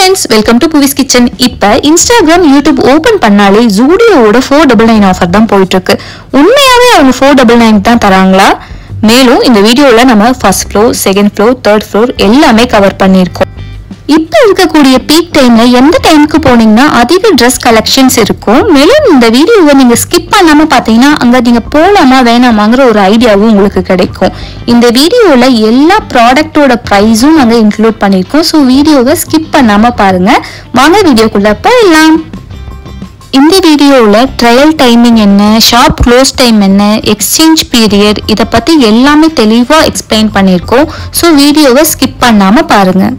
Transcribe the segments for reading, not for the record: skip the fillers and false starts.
friends, welcome to Puvi's Kitchen. இப்ப Instagram, YouTube open பண்ணாலே Zudio-ஓட 499 offer தான் போயிட்டு இருக்கு. உண்மையாவே அவங்க 499 தான் தராங்களா? மேலும் இந்த வீடியோல நம்ம first floor, second floor, third floor எல்லாமே கவர் பண்ணியிருக்கோம். இப்போ இருக்கக்கூடிய பீக் டைம்ல எந்த டைமுக்கு போனீங்கன்னா அதிக ட்ரெஸ் கலெக்ஷன்ஸ் இருக்கும். மேலும் இந்த வீடியோவை நீங்க ஸ்கிப் பண்ணாம பாத்தீங்கன்னா அங்க நீங்க போலாமா வேணாமாங்கிற ஒரு ஐடியாவும் உங்களுக்கு கிடைக்கும். இந்த வீடியோல எல்லா ப்ராடக்டோட பிரைஸும் நாங்க இன்க்ளூட் பண்ணியிருக்கோம். ஸோ வீடியோவை ஸ்கிப் பண்ணாம பாருங்க. வாங்க வீடியோக்குள்ள போயிடலாம். இந்த வீடியோவில் ட்ரையல் டைமிங் என்ன, ஷாப் க்ளோஸ் டைம் என்ன, எக்ஸ்சேஞ்ச் பீரியட் இதை பற்றி எல்லாமே தெளிவாக எக்ஸ்பிளைன் பண்ணியிருக்கோம். ஸோ வீடியோவை ஸ்கிப் பண்ணாமல் பாருங்கள்.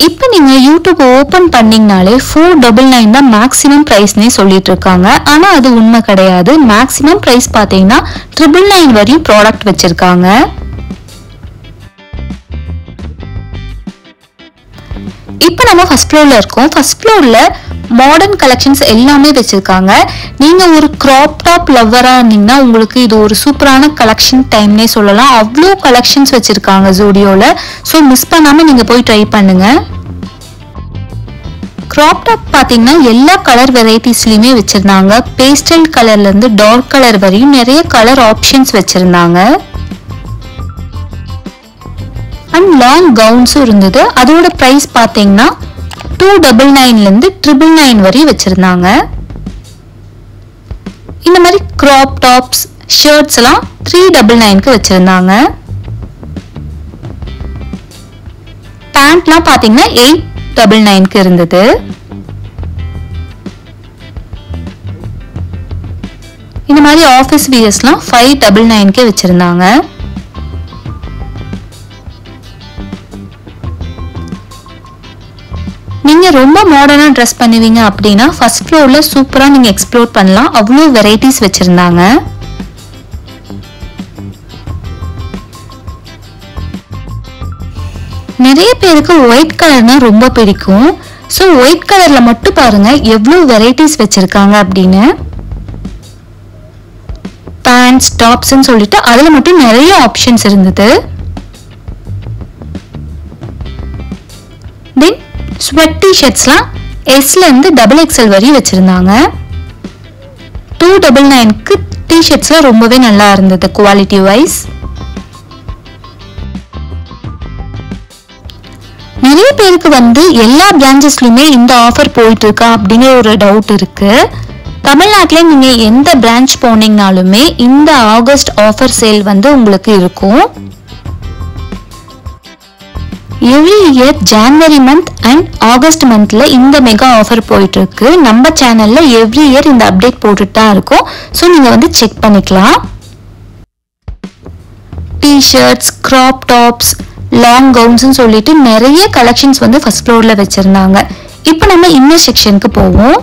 இப்போ நீங்கள் யூடியூப் ஓப்பன் பண்ணிங்கனாலே 499 தான் மேக்ஸிமம் ப்ரைஸ்னே சொல்லிட்டு இருக்காங்க. ஆனால் அது உண்மை கிடையாது. மேக்ஸிமம் ப்ரைஸ் பார்த்தீங்கன்னா 999 வரையும் ப்ராடக்ட் வச்சுருக்காங்க. இப்போ நம்ம ஃபர்ஸ்ட் ஃப்ளோர்ல இருக்கோம். ஃபர்ஸ்ட் ஃப்ளோர்ல மாடர்ன் கலெக்ஷன்ஸ் எல்லாமே வச்சிருக்காங்க. நீங்க ஒரு கிராப் டாப் லவ்வரா இருந்தீங்கன்னா உங்களுக்கு இது ஒரு சூப்பரான கலெக்ஷன் டைம்னே சொல்லலாம். அவ்வளோ கலெக்ஷன்ஸ் வச்சிருக்காங்க ஜூடியோல. ஸோ மிஸ் பண்ணாம நீங்க போய் ட்ரை பண்ணுங்க. கிராப் டாப் பார்த்தீங்கன்னா எல்லா கலர் வெரைட்டிஸ்லயுமே வச்சிருந்தாங்க. பேஸ்டல் கலர்ல இருந்து டார்க் கலர் வரையும் நிறைய கலர் ஆப்ஷன்ஸ் வச்சிருந்தாங்க. அண்ட் லாங் கவுன்ஸும் இருந்தது. அதோட ப்ரைஸ் பார்த்தீங்கன்னா 299 இருந்து 999 வரை வச்சிருந்தாங்க. இந்த மாதிரி கிராப் டாப்ஸ், ஷர்ட்ஸ் எல்லாம் 399க்கு வச்சிருந்தாங்க. பேண்ட்லாம் பார்த்தீங்கன்னா 899க்கு இருந்தது. இந்த மாதிரி ஆஃபீஸ் வியர்ஸ்லாம் 599க்கு வச்சிருந்தாங்க. நீங்க ரொம்ப மாடர்னா ட்ரெஸ் பண்ணுவீங்க அப்படின்னா ஃபர்ஸ்ட் ஃப்ளோர்ல சூப்பரா நீங்க எக்ஸ்ப்ளோர் பண்ணலாம். அவ்வளோ வெரைட்டிஸ் வச்சிருந்தாங்க. நிறைய பேருக்கு ஒயிட் கலர்னா ரொம்ப பிடிக்கும். ஸோ ஒயிட் கலர்ல மட்டும் பாருங்க எவ்வளோ வெரைட்டிஸ் வச்சிருக்காங்க அப்படின்னு. பேண்ட்ஸ், டாப்ஸ்ன்னு சொல்லிட்டு அதுல மட்டும் நிறைய ஆப்ஷன்ஸ் இருந்தது. தென் ஸ்வெட் டிஷர்ட்ஸ்லாம் எஸ்ல இருந்து XXL வரையும் வச்சிருந்தாங்க. 299க்கு டிஷர்ட்ஸ்லாம் ரொம்பவே நல்லா இருந்தது குவாலிட்டி வைஸ். நிறைய பேருக்கு எல்லா பிரான்ச்சஸ்லயுமே இந்த ஆஃபர் போயிட்டு இருக்கா அப்படிங்கிற ஒரு டவுட் இருக்கு. தமிழ்நாட்டில் நீங்க எந்த பிரான்ச் போனீங்கனாலுமே இந்த ஆகஸ்ட் ஆஃபர் சேல் உங்களுக்கு இருக்கும். Every year January month and August மந்த்ல இந்த மெகா ஆஃபர் போயிட்டு இருக்கு. நம்ம சேனல்ல எவ்ரி இயர் இந்த அப்டேட் போட்டுட்டு தான் இருக்கும். ஸோ நீங்க செக் பண்ணிக்கலாம். T-shirts, crop tops, long gowns சொல்லிட்டு நிறைய கலெக்ஷன்ஸ் ஃபர்ஸ்ட் ஃப்ளோர்ல வச்சிருந்தாங்க. இப்போ நம்ம இன்னர் செக்ஷனுக்கு போவோம்.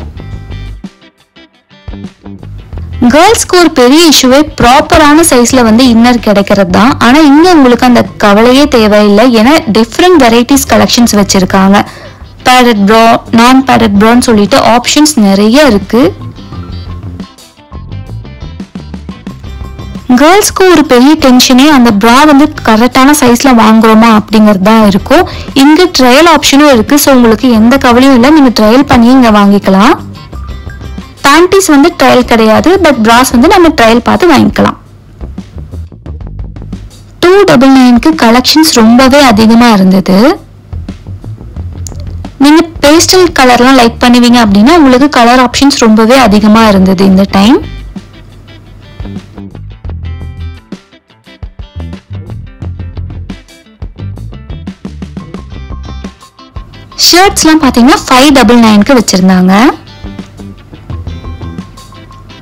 கேர்ள்ஸ்க்கு ஒரு பெரிய இஷ்யூவே ப்ராப்பரான சைஸ்ல இன்னர் கிடைக்கிறது தான். ஆனா இங்க உங்களுக்கு அந்த கவலையே தேவையில்லை. ஏன்னா டிஃப்ரெண்ட் வெரைட்டிஸ் கலெக்ஷன்ஸ் வச்சிருக்காங்க. பேடட் ப்ரா, நான் பேடட் ப்ரான்னு சொல்லிட்டு ஆப்ஷன்ஸ் நிறைய இருக்கு. கேர்ள்ஸ்க்கு ஒரு பெரிய டென்ஷனே அந்த ப்ரா கரெக்டான சைஸ்ல வாங்குறோமா அப்படிங்கிறது தான் இருக்கும். இங்க ட்ரையல் ஆப்ஷனும் இருக்கு. ஸோ உங்களுக்கு எந்த கவலையும் இல்லை. நீங்க ட்ரையல் பண்ணி இங்க வாங்கிக்கலாம். பேண்டிஸ் ட்ரையல் கிடையாது. பட் பிராஸ் நம்ம ட்ரையல் பார்த்து வாங்கிக்கலாம். 299க்கு கலெக்ஷன்ஸ் ரொம்பவே அதிகமா இருந்தது. நீங்க பேஸ்டல் கலர்லாம் லைக் பண்ணுவீங்க அப்படின்னா உங்களுக்கு கலர் ஆப்ஷன்ஸ் ரொம்பவே அதிகமா இருந்தது இந்த டைம். ஷர்ட்ஸ்லாம் பாத்தீங்கன்னா 599க்கு வச்சிருந்தாங்க.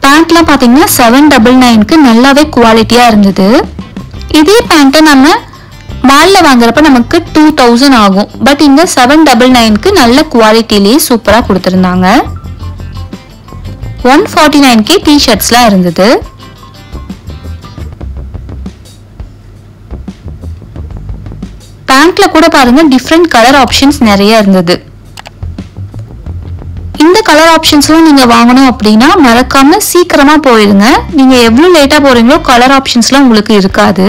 பேண்ட்லாம் பாத்தீங்கன்னா 799க்கு நல்லாவே குவாலிட்டியா இருந்தது. இதே பேண்ட்டை நம்ம மால்ல வாங்குறப்ப நமக்கு 2000 ஆகும். பட் இங்க 799க்கு நல்ல குவாலிட்டிலேயே சூப்பரா கொடுத்திருந்தாங்க. 149க்கு டிஷர்ட்ஸ்லாம் இருந்தது. பேண்ட்ல கூட பாருங்க டிஃப்ரெண்ட் கலர் ஆப்ஷன்ஸ் நிறைய இருந்தது. இந்த கலர் ஆப்ஷன்ஸ்லாம் நீங்க வாங்கணும் அப்படின்னா மறக்காம சீக்கிரமா போயிடுங்க. நீங்க எவ்வளவு லேட்டா போறீங்களோ கலர் ஆப்ஷன்ஸ்லாம் உங்களுக்கு இருக்காது.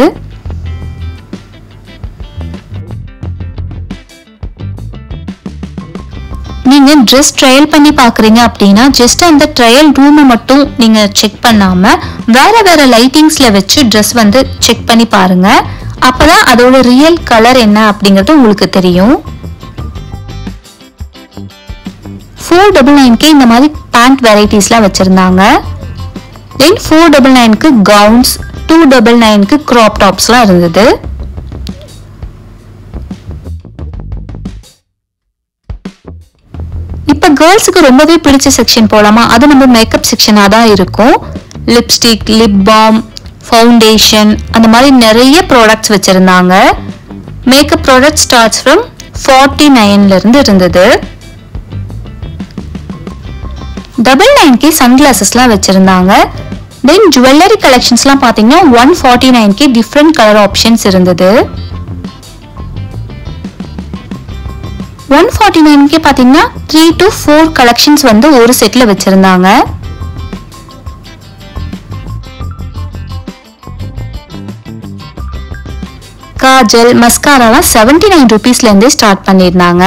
நீங்க ட்ரெஸ் ட்ரையல் பண்ணி பாக்குறீங்க அப்படின்னா ஜஸ்ட் அந்த ட்ரையல் ரூமை மட்டும் நீங்க செக் பண்ணாம வேற வேற லைட்டிங்ஸ்ல வச்சு ட்ரெஸ் வந்து செக் பண்ணி பாருங்க. அப்பதான் அதோட ரியல் கலர் என்ன அப்படிங்கிறது உங்களுக்கு தெரியும். 499க்கு இந்த மாதிரி பேண்ட் வெரைட்டிஸ்லாம் வச்சிருந்தாங்க. தென் 499க்கு கவுன்ஸ், 299க்கு கிராப் டாப்ஸ்லாம் இருந்தது. இப்ப கேர்ள்ஸுக்கு ரொம்பவே பிடிச்ச செக்ஷன் போலாமா? அது நம்ம மேக்கப் செக்ஷனா தான் இருக்கும். லிப்ஸ்டிக், லிப் பாம், ஃபவுண்டேஷன் அந்த மாதிரி நிறைய ப்ராடக்ட்ஸ் வச்சிருந்தாங்க. மேக்கப் ப்ராடக்ட் ஸ்டார்ட்ஸ் ஃப்ரம் 49ல இருந்து இருந்தது. 99க்கு சன்கிளாசஸ்லாம் வச்சிருந்தாங்க. தென் ஜுவல்லரி கலெக்ஷன்ஸ்லாம் பாத்தீங்கன்னா 149க்கு டிஃப்ரெண்ட் கலர் ஆப்ஷன்ஸ் இருந்தது. 149க்கு பாத்தீங்கன்னா 3 to 4 கலெக்ஷன்ஸ் வந்து ஒரு செட்ல வச்சிருந்தாங்க. காஜல், மஸ்காராலாம் 79 rupeesல இருந்தே ஸ்டார்ட் பண்ணிருந்தாங்க.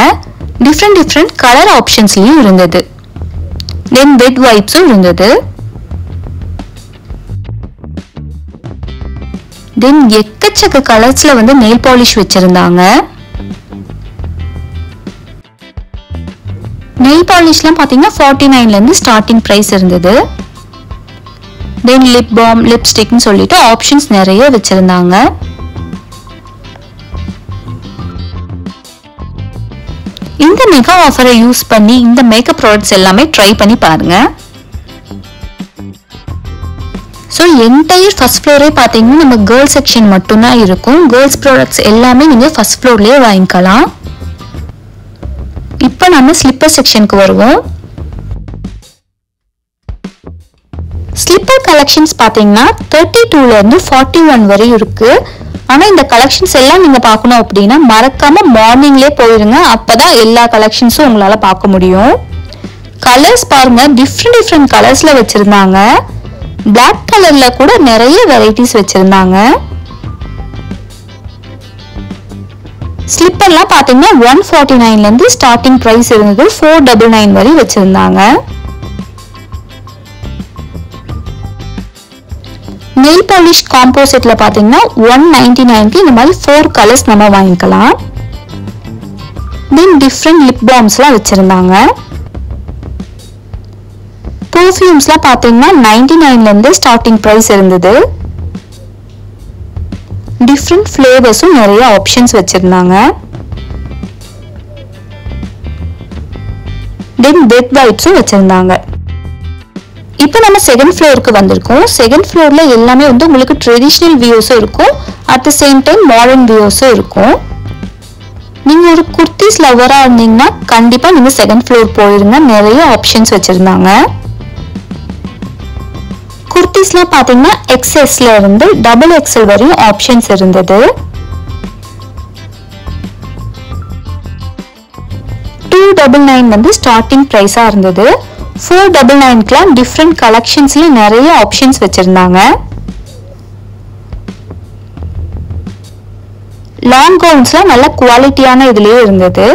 டிஃப்ரெண்ட் கலர் ஆப்ஷன்ஸ்லயும் இருந்தது. தென் பெட் வைப்ஸும் இருந்தது. தென் எக்கச்சக்க கலர்ஸ்ல வந்து நெயில் பாலிஷ் வச்சிருந்தாங்க. நெயில் பாலிஷ்லாம் பாத்தீங்கன்னா 49ல இருந்து ஸ்டார்டிங் பிரைஸ் இருந்தது. தென் லிப் பாம், லிப்ஸ்டிக்னு சொல்லிட்டு ஆப்ஷன்ஸ் நிறைய வச்சிருந்தாங்க. இந்த மெகா ஆஃபரை யூஸ் பண்ணி இந்த மேக்கப் ப்ராடக்ட்ஸ் எல்லாமே ட்ரை பண்ணி பாருங்க. ஸோ என்டையர் ஃபர்ஸ்ட் ஃப்ளோரே பார்த்தீங்கன்னா நம்ம கேர்ள்ஸ் செக்ஷன் மட்டும்தான் இருக்கும். கேர்ள்ஸ் ப்ராடக்ட்ஸ் எல்லாமே நீங்கள் ஃபர்ஸ்ட் ஃப்ளோர்லேயே வாங்கிக்கலாம். இப்போ நம்ம ஸ்லிப்பர் செக்ஷனுக்கு வருவோம். ஸ்லிப்பர் கலெக்ஷன்ஸ் பார்த்தீங்கன்னா 32ல இருந்து 41 வரை இருக்கு. ஆனா இந்த கலெக்ஷன்ஸ் எல்லாம் நீங்க பார்க்கணும் அப்படின்னா மறக்காம மார்னிங்லயே போயிருங்க. அப்பதான் எல்லா கலெக்ஷன்ஸும் உங்களால பார்க்க முடியும். கலர்ஸ் பாருங்க, டிஃப்ரெண்ட் கலர்ஸ்ல வச்சிருந்தாங்க. பிளாக் கலர்ல கூட நிறைய வெரைட்டிஸ் வச்சிருந்தாங்க. ஸ்லிப்பர்லாம் பாத்தீங்கன்னா 149ல இருந்து ஸ்டார்டிங் பிரைஸ் இருந்தது. 499 வரை வச்சிருந்தாங்க. நெயில் பாலிஷ் காம்போசிட்ல பாத்தீங்கன்னா 199க்கு இந்த மாதிரி 4 கலர்ஸ் நம்ம வாங்கிக்கலாம். தென் டிஃப்ரெண்ட் லிப் பாம்ஸ்லாம் வச்சிருந்தாங்க. பெர்ஃப்யூம்ஸ்லாம் பாத்தீங்கன்னா 99ல இருந்து ஸ்டார்டிங் பிரைஸ் இருந்தது. டிஃப்ரெண்ட் ஃப்ளேவர்ஸும் நிறைய ஆப்ஷன்ஸ் வச்சிருந்தாங்க. தென் பெட் வைப்ஸும் வச்சிருந்தாங்க. இப்போ நம்ம செகண்ட் ஃப்ளோருக்கு வந்திருக்கோம். செகண்ட் ஃப்ளோர்ல எல்லாமே வந்து உங்களுக்கு ட்ரெடிஷ்னல் வியூஸும் இருக்கும், at the same time modern வியூஸும் இருக்கும். நீங்க ஒரு குர்த்திஸ் லவரா இருந்தீங்கன்னா கண்டிப்பா நீங்க செகண்ட் ஃப்ளோர் போயிருங்க. நிறைய ஆப்ஷன்ஸ் வச்சிருந்தாங்க. குர்த்திஸ்லாம் பாத்தீங்கன்னா XSல இருந்து XXL வரையும் ஆப்ஷன்ஸ் இருந்தது. 299 வந்து ஸ்டார்டிங் பிரைஸா இருந்தது. 499க்குலாம் டிஃப்ரெண்ட் கலெக்ஷன்ஸ்ல நிறைய ஆப்ஷன்ஸ் வச்சிருந்தாங்க. லாங் கவுன்ஸ்லாம் நல்ல குவாலிட்டியான இதுலயே இருந்தது.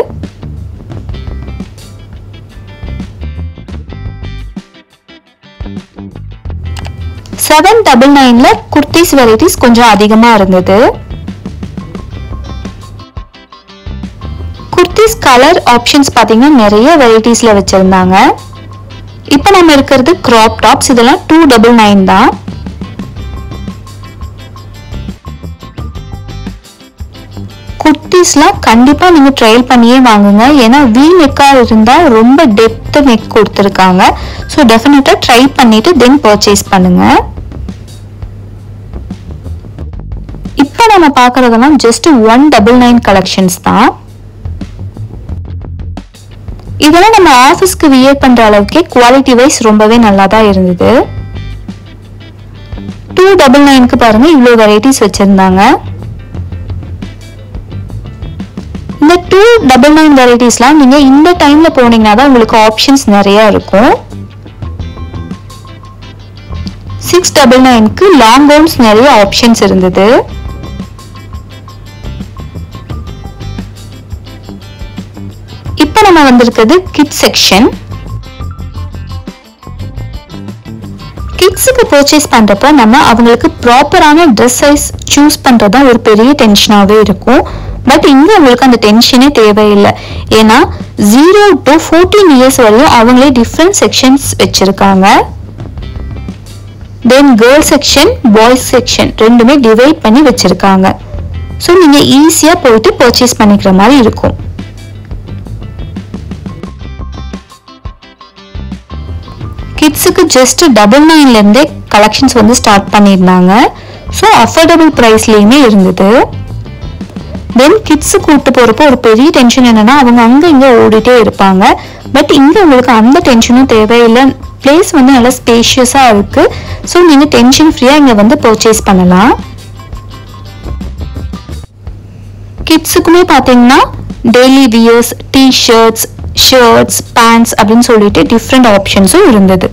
$799ல குர்த்திஸ் வெரைட்டிஸ் கொஞ்சம் அதிகமா இருந்தது. குர்த்திஸ் கலர் ஆப்ஷன்ஸ் பாத்தீங்கன்னா நிறைய வெரைட்டிஸ்ல வச்சிருந்தாங்க. இப்போ நம்ம இருக்கிறது கிராப் டாப்ஸ். இதெல்லாம் 299 தான். குர்த்திஸ்லாம் கண்டிப்பா நீங்க ட்ரையல் பண்ணியே வாங்குங்க. ஏன்னா வி நெக்கா இருந்தா ரொம்ப டெப்த் நெக் கொடுத்துருக்காங்க. ஸோ டெஃபினட்டா ட்ரை பண்ணிட்டு தென் பர்ச்சேஸ் பண்ணுங்க. இப்போ நம்ம பார்க்கறதெல்லாம் ஜஸ்ட் 199 கலெக்ஷன்ஸ் தான். இதெல்லாம் நம்ம ஆஃபீஸ்க்கு வியர் பண்ற அளவுக்கு குவாலிட்டி வைஸ் ரொம்பவே நல்லா தான் இருந்தது. 299க்கு பாருங்க இவ்வளவு வெரைட்டிஸ் வச்சிருந்தாங்க. இந்த 299 வெரைட்டிஸ்லாம் நீங்க இந்த டைம்ல போனீங்கன்னா தான் உங்களுக்கு ஆப்ஷன்ஸ் நிறைய இருக்கும். 699க்கு லாங் கவுன்ஸ் நிறைய ஆப்ஷன்ஸ் இருந்தது. இப்போ நம்ம நம்ம வந்திருக்கிறது கிட்ஸ் செக்ஷன். கிட்ஸுக்கு பர்ச்சேஸ் பண்றப்ப நம்ம அவங்களுக்கு ப்ராப்பரான ட்ரெஸ் சைஸ் சூஸ் பண்றதா ஒரு பெரிய டென்ஷனாவே இருக்கும். பட் இங்க உங்களுக்கு அந்த டென்ஷனே தேவையில்லை. ஏன்னா 0 to 14 இயர்ஸ் வரையும் அவங்களே டிஃப்ரெண்ட் செக்ஷன்ஸ் வச்சிருக்காங்க. தென் கேர்ள்ஸ் செக்ஷன், பாய்ஸ் செக்ஷன் ரெண்டுமே டிவைட் பண்ணி வச்சிருக்காங்க. ஸோ நீங்க ஈஸியா போயிட்டு பர்ச்சேஸ் பண்ணிக்கிற மாதிரி இருக்கும். கிட்ஸுக்கு ஜஸ்ட் 99 இருந்தே கலெக்ஷன்ஸ் வந்து ஸ்டார்ட் பண்ணியிருந்தாங்க. ஸோ அஃபோர்டபுள் ப்ரைஸ்லயுமே இருந்தது. தென் கிட்ஸு கூப்பிட்டு போறப்போ ஒரு பெரிய டென்ஷன் என்னன்னா அவங்க அங்க இங்க ஓடிட்டே இருப்பாங்க. பட் இங்க உங்களுக்கு அந்த டென்ஷனும் தேவையில்லை. பிளேஸ் வந்து நல்லா ஸ்பேஷியஸா இருக்கு. ஸோ நீங்க டென்ஷன் ஃப்ரீயா இங்க வந்து பர்ச்சேஸ் பண்ணலாம். கிட்ஸுக்குமே பாத்தீங்கன்னா daily wears, T-shirts, shirts, pants அப்படின்னு சொல்லிட்டு டிஃப்ரெண்ட் ஆப்ஷன்ஸும் இருந்தது.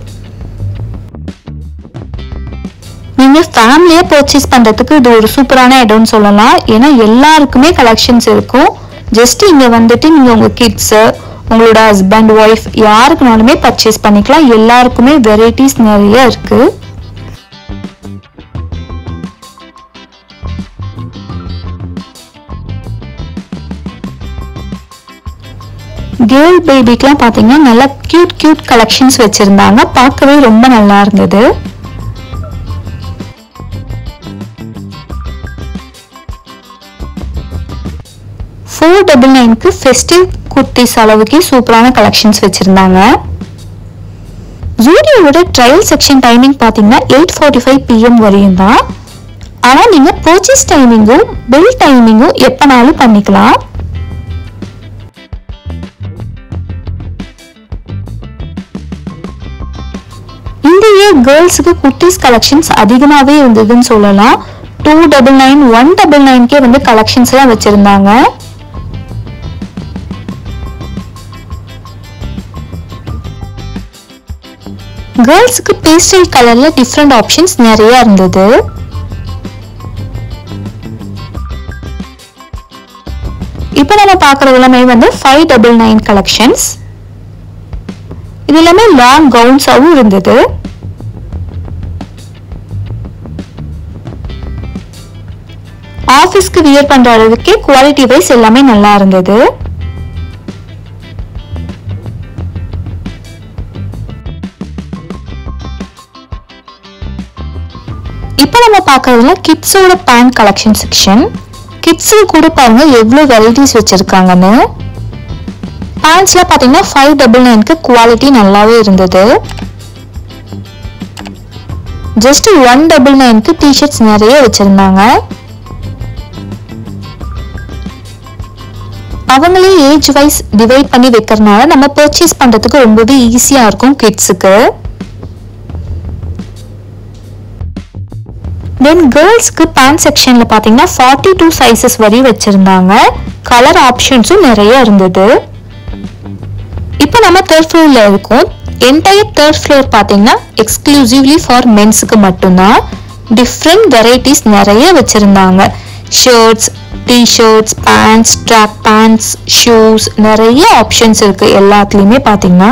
நீங்க ஃபேமிலியா பர்ச்சேஸ் பண்றதுக்கு இது ஒரு சூப்பரான இடம்னு சொல்லலாம். ஏன்னா எல்லாருக்குமே கலெக்ஷன்ஸ் இருக்கும். ஜஸ்ட் இங்க வந்துட்டு நீங்க உங்க கிட்ஸ், உங்களோட ஹஸ்பண்ட், ஒய்ஃப் யாருக்குனாலுமே பர்ச்சேஸ் பண்ணிக்கலாம். எல்லாருக்குமே வெரைட்டிஸ் நிறைய இருக்கு. கேர்ள் பேபிக்குலாம் பாத்தீங்கன்னா நல்லா கியூட் கலெக்ஷன்ஸ் வச்சிருந்தாங்க. பார்க்கவே ரொம்ப நல்லா இருந்தது. $499 ஃபெஸ்டிவ் குர்த்திஸ் அளவுக்கு சூப்பரான கலெக்ஷன்ஸ் வச்சிருந்தாங்க. ஜூடியோட ட்ரையல் செக்ஷன் டைமிங் பாத்தீங்கன்னா 8:45 PM வரையும் தான். ஆனா நீங்க பர்ச்சேஸ் டைமிங்கும் பில் டைமிங்கும் எப்பனாலும் பண்ணிக்கலாம். இந்த இயர் கேர்ள்ஸுக்கு குர்த்திஸ் கலெக்ஷன்ஸ் அதிகமாவே இருந்ததுன்னு சொல்லலாம். 299, 199 வந்து கலெக்ஷன்ஸ் எல்லாம் வச்சிருந்தாங்க. கேர்ள்ஸுக்கு பேஸ்டல் கலர்ல டிஃப்ரெண்ட் ஆப்ஷன்ஸ் நிறைய இருந்தது. இப்போ நம்ம பார்க்கறது எல்லாமே வந்து 599 கலெக்ஷன்ஸ். இது எல்லாமே லாங் கவுன்ஸாவும் இருந்தது. ஆபீஸ்க்கு வியர் பண்ற அளவுக்கு குவாலிட்டி வைஸ் எல்லாமே நல்லா இருந்தது. இப்போ நம்ம பார்க்கறதுல கிட்ஸோட பேண்ட் கலெக்ஷன் செக்ஷன். கிட்ஸுக்கு கூட பாருங்க எவ்வளவு வெரைட்டிஸ் வச்சிருக்காங்கன்னு. பேண்ட்ஸ்ல பாத்தீங்கன்னா 599 குவாலிட்டி நல்லாவே இருந்தது. ஜஸ்ட் 199 டிஷர்ட்ஸ் நிறைய வச்சிருந்தாங்க. அவங்களே ஏஜ் வைஸ் டிவைட் பண்ணி வைக்கிறதுனால நம்ம பர்ச்சேஸ் பண்றதுக்கு ரொம்பவே ஈஸியா இருக்கும் கிட்ஸுக்கு. தென் கேர்ள்ஸ்க்கு பேண்ட் செக்ஷன்ல பாத்தீங்கன்னா 42 சைசஸ் வரை வச்சிருந்தாங்க. கலர் ஆப்ஷன்ஸும் நிறைய இருந்தது. இப்போ நம்ம தேர்ட் ஃப்ளோர்ல இருக்கோம். என்டையர் தேர்ட் ஃப்ளோர் பாத்தீங்கன்னா எக்ஸ்க்ளூசிவ்லி ஃபார் மென்ஸ்க்கு மட்டும்தான். டிஃப்ரெண்ட் வெரைட்டிஸ் நிறைய வச்சிருந்தாங்க. Shirts, T-shirts, pants, track pants, shoes நிறைய ஆப்ஷன்ஸ் இருக்கு. எல்லாத்துலயுமே பாத்தீங்கன்னா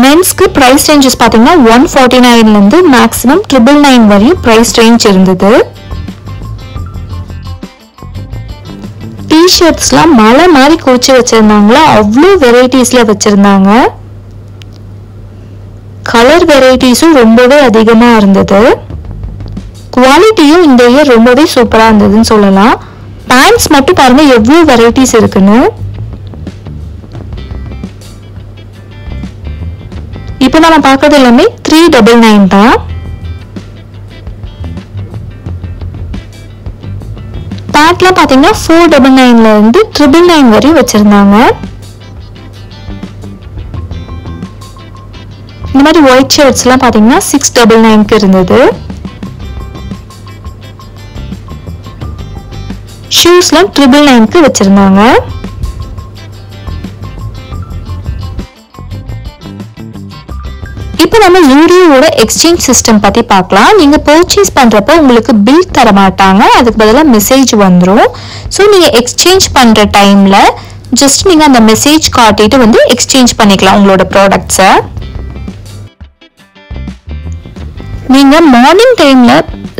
மென்ஸ்க்கு பிரைஸ் ரேஞ்சஸ் பாத்தீங்கன்னா 149 இருந்து மேக்ஸிமம் 999 வரையும் பிரைஸ் ரேஞ்ச் இருந்தது. டிஷர்ட்ஸ்லாம் மலை மாதிரி குவிச்சு வச்சிருந்தாங்களா, அவ்வளோ வெரைட்டிஸ்ல வச்சிருந்தாங்க. கலர் வெரைட்டிஸும் ரொம்பவே அதிகமா இருந்தது. குவாலிட்டியும் இந்த இயர் ரொம்பவே சூப்பரா இருந்ததுன்னு சொல்லலாம். பேண்ட்ஸ் மட்டும் பாருங்க எவ்வளவு வெரைட்டிஸ் இருக்குன்னு. இப்போ நம்ம பார்க்கறது எல்லாமே 399 தான். பேண்ட்லாம் பாத்தீங்கன்னா 499 இருந்து 999 வரையும் வச்சிருந்தாங்க. இந்த மாதிரி ஒயிட் ஷர்ட்ஸ் எல்லாம் பாத்தீங்கன்னா 699 இருந்தது. ஷூஸ்லாம் 999 வச்சிருந்தாங்க. இப்போ நம்ம ஜூடியோவோட எக்ஸ்சேஞ்ச் சிஸ்டம் பத்தி பார்க்கலாம். நீங்க பர்ச்சேஸ் பண்றப்ப உங்களுக்கு பில் தர மாட்டாங்க, அதுக்கு பதிலாக மெசேஜ் வந்துடும். ஸோ நீங்க எக்ஸ்சேஞ்ச் பண்ற டைம்ல ஜஸ்ட் நீங்க அந்த மெசேஜ் காட்டிட்டு வந்து எக்ஸ்சேஞ்ச் பண்ணிக்கலாம் உங்களோட ப்ராடக்ட்ஸை. நீங்க மார்னிங் டைம்ல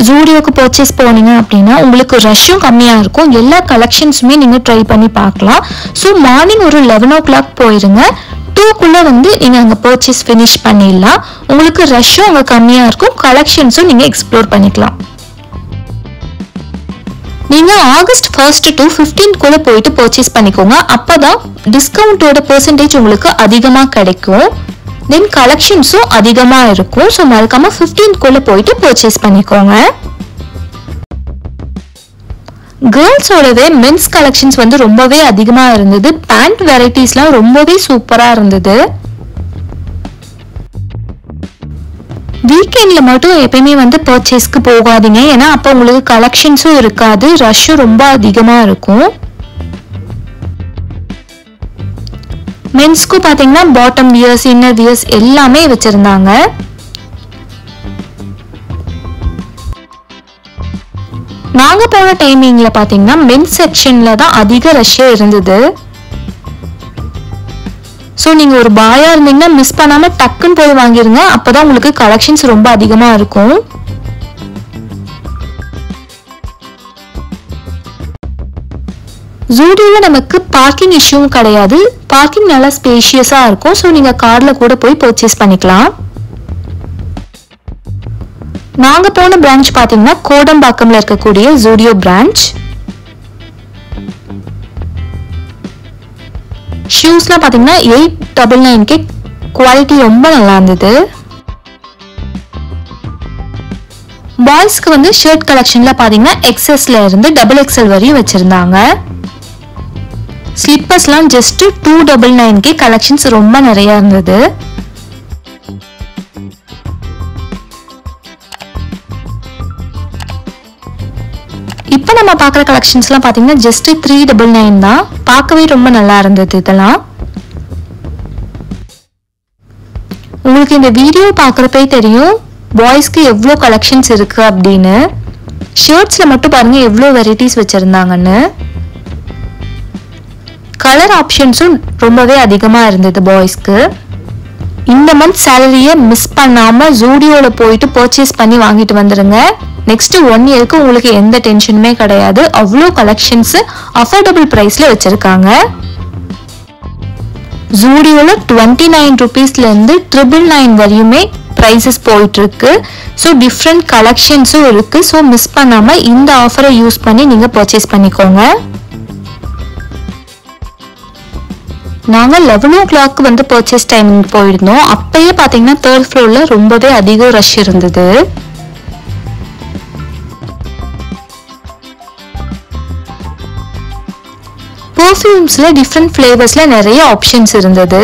ஜூடியோக்கு பர்ச்சேஸ் போனீங்க அப்படின்னா உங்களுக்கு ரஷ்ஷும் கம்மியா இருக்கும். எல்லா கலெக்ஷன்ஸுமே நீங்க ட்ரை பண்ணி பார்க்கலாம். ஸோ மார்னிங் ஒரு 11 o'clock போயிருங்க. 2 வந்து நீங்க அங்க பர்ச்சேஸ் ஃபினிஷ் பண்ணிடலாம். உங்களுக்கு ரஷ்ஷும் அங்க கம்மியா இருக்கும், கலெக்ஷன்ஸும் நீங்க எக்ஸ்ப்ளோர் பண்ணிக்கலாம். நீங்க ஆகஸ்ட் 1 to 15 போயிட்டு பர்ச்சேஸ் பண்ணிக்கோங்க. அப்பதான் டிஸ்கவுண்டோட பெர்சன்டேஜ் உங்களுக்கு அதிகமா கிடைக்கும். தென் கலெக்ஷன்ஸும் அதிகமா இருக்கும். ஸோ மறக்காம 15 போயிட்டு பர்ச்சேஸ் பண்ணிக்கோங்க. கேர்ள்ஸோடவே மென்ஸ் கலெக்ஷன்ஸ் வந்து ரொம்பவே அதிகமா இருந்தது. பேண்ட் வெரைட்டிஸ்லாம் ரொம்பவே சூப்பரா இருந்தது. வீக்கெண்ட்ல மட்டும் எப்பயுமே வந்து பர்ச்சேஸ்க்கு போகாதீங்க. ஏன்னா அப்போ உங்களுக்கு கலெக்ஷன்ஸும் இருக்காது, ரஷ்ஷும் ரொம்ப அதிகமா இருக்கும். மென்ஸ்க்கு பாத்தீங்கன்னா பாட்டம் வியர்ஸ், இன்னர் வியர்ஸ் எல்லாமே வச்சிருந்தாங்க. நாங்க போன டைமிங்ல பாத்தீங்கன்னா மென்ஸ் செக்ஷன்ல தான் அதிக ரஷ்ஷே இருந்தது. ஸோ நீங்க ஒரு பாயா இருந்தீங்கன்னா மிஸ் பண்ணாம டக்குன்னு போய் வாங்கிருங்க. அப்பதான் உங்களுக்கு கலெக்ஷன்ஸ் ரொம்ப அதிகமா இருக்கும். ஜூடியோல நமக்கு பார்க்கிங் இஷ்யூவும் கிடையாது. பார்க்கிங் நல்லா ஸ்பேஷியஸா இருக்கும். ஸோ நீங்க கார்ல கூட போய் பர்ச்சேஸ் பண்ணிக்கலாம். நாங்க போன பிரான்ச் பாத்தீங்கன்னா கோடம்பாக்கம்ல இருக்கக்கூடிய ஜூடியோ பிரான்ச். ஷூஸ்லாம் பாத்தீங்கன்னா 899 குவாலிட்டி ரொம்ப நல்லா இருந்தது. பாய்ஸ்க்கு வந்து ஷர்ட் கலெக்ஷன்ல பாத்தீங்கன்னா XSல இருந்து XXL வரையும் வச்சிருந்தாங்க. ஸ்லிப்பர்ஸ்லாம் ஜஸ்ட் 299 கலெக்ஷன்ஸ் ரொம்ப நிறைய இருந்தது. இப்போ நம்ம பார்க்குற கலெக்ஷன்ஸ்லாம் பார்த்தீங்கன்னா ஜஸ்ட் 399 தான். பார்க்கவே ரொம்ப நல்லா இருந்தது. இதெல்லாம் உங்களுக்கு இந்த வீடியோ பார்க்குறப்பே தெரியும் பாய்ஸ்க்கு எவ்வளோ கலெக்ஷன்ஸ் இருக்கு அப்படின்னு. ஷர்ட்ஸில் மட்டும் பாருங்க எவ்வளோ வெரைட்டிஸ் வச்சுருந்தாங்கன்னு. கலர் ஆப்ஷன்ஸும் ரொம்பவே அதிகமாக இருந்தது பாய்ஸ்க்கு. இந்த மந்த் சேலரியை மிஸ் பண்ணாமல் ஜூடியோவில் போயிட்டு பர்ச்சேஸ் பண்ணி வாங்கிட்டு வந்துடுங்க. நெக்ஸ்ட் 1 இயருக்கு உங்களுக்கு எந்த டென்ஷனுமே கிடையாது. அவ்வளோ கலெக்ஷன்ஸ் அஃபோர்டபுள் ப்ரைஸில் வச்சுருக்காங்க. ஜூடியோவில் 29 rupeesலேருந்து 999 வரையுமே ப்ரைஸஸ் போயிட்டுருக்கு. ஸோ டிஃப்ரெண்ட் கலெக்ஷன்ஸும் இருக்குது. ஸோ மிஸ் பண்ணாமல் இந்த ஆஃபரை யூஸ் பண்ணி நீங்கள் பர்ச்சேஸ் பண்ணிக்கோங்க. நாங்கள் 11 o'clock வந்து பர்ச்சேஸ் டைமிங் போயிருந்தோம். அப்பயே பார்த்தீங்கன்னா 3rd floorல ரொம்பவே அதிக ரஷ் இருந்தது. பர்ஃப்யூம்ஸ்ல டிஃப்ரெண்ட் ஃப்ளேவர்ஸ்ல நிறைய ஆப்ஷன்ஸ் இருந்தது.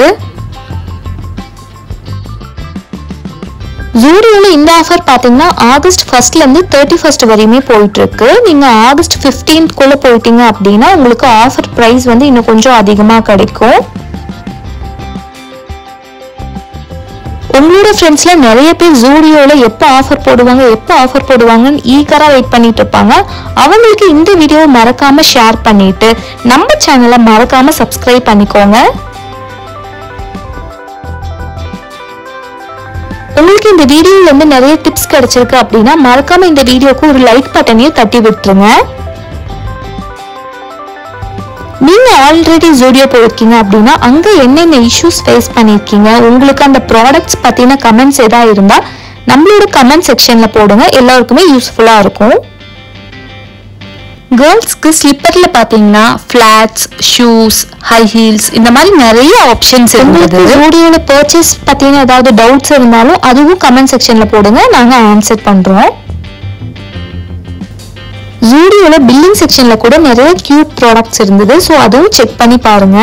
ஜூடியோல இந்த ஆஃபர் பாத்தீங்கன்னா ஆகஸ்ட் 1 to 31 வரையுமே போயிட்டு இருக்கு. நீங்க ஆகஸ்ட் 15 போயிட்டீங்க அப்படின்னா உங்களுக்கு ஆஃபர் பிரைஸ் வந்து இன்னும் கொஞ்சம் அதிகமா கிடைக்கும். உங்களோட ஃப்ரெண்ட்ஸ்ல நிறைய பேர் ஜூடியோல எப்போ ஆஃபர் போடுவாங்கன்னு ஈகரா வெயிட் பண்ணிட்டு இருப்பாங்க. அவங்களுக்கு இந்த வீடியோ மறக்காம ஷேர் பண்ணிட்டு நம்ம சேனலை மறக்காம சப்ஸ்கிரைப் பண்ணிக்கோங்க. உங்களுக்கு இந்த வீடியோல இருந்து நிறைய டிப்ஸ் கிடைச்சிருக்கு அப்படின்னா மறக்காம இந்த வீடியோக்கு ஒரு லைக் பட்டனையும் தட்டி விட்டுருங்க. நீங்க ஆல்ரெடி ஜூடியோ போயிருக்கீங்க அப்படின்னா அங்க என்னென்ன இஷ்யூஸ் ஃபேஸ் பண்ணிருக்கீங்க, உங்களுக்கு அந்த ப்ராடக்ட்ஸ் பத்தின கமெண்ட்ஸ் ஏதாவது இருந்தா நம்மளோட கமெண்ட் செக்ஷன்ல போடுங்க. எல்லாருக்குமே யூஸ்ஃபுல்லா இருக்கும். கேர்ள்ஸ்க்கு ஸ்லிப்பர்ல பாத்தீங்கன்னா ஃபிளாட்ஸ், ஷூஸ், ஹை ஹீல்ஸ் இந்த மாதிரி நிறைய ஆப்ஷன்ஸ் இருந்தது. ஜூடியோல பர்ச்சேஸ் பத்தின ஏதாவது டவுட்ஸ் இருந்தாலும் அதுவும் கமெண்ட் செக்ஷன்ல போடுங்க, நாங்க ஆன்சர் பண்றோம். ஜூடியோல பில்லிங் செக்ஷன்ல கூட நிறைய கியூட் ப்ராடக்ட்ஸ் இருந்தது. ஸோ அதுவும் செக் பண்ணி பாருங்க.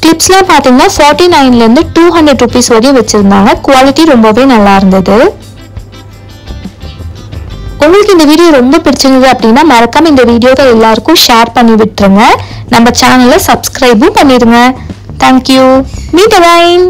கிளிப்ஸ்லாம் பாத்தீங்கன்னா 49 to 200 rupees வரையும் வச்சிருந்தாங்க. குவாலிட்டி ரொம்பவே நல்லா இருந்தது. உங்களுக்கு இந்த வீடியோ ரொம்ப பிடிச்சிருந்தது அப்படின்னா மறக்காம இந்த வீடியோவை எல்லாருக்கும் ஷேர் பண்ணி விட்டுருங்க. நம்ம சேனலை சப்ஸ்கிரைபும் பண்ணிடுங்க. தேங்க்யூ. Meet again.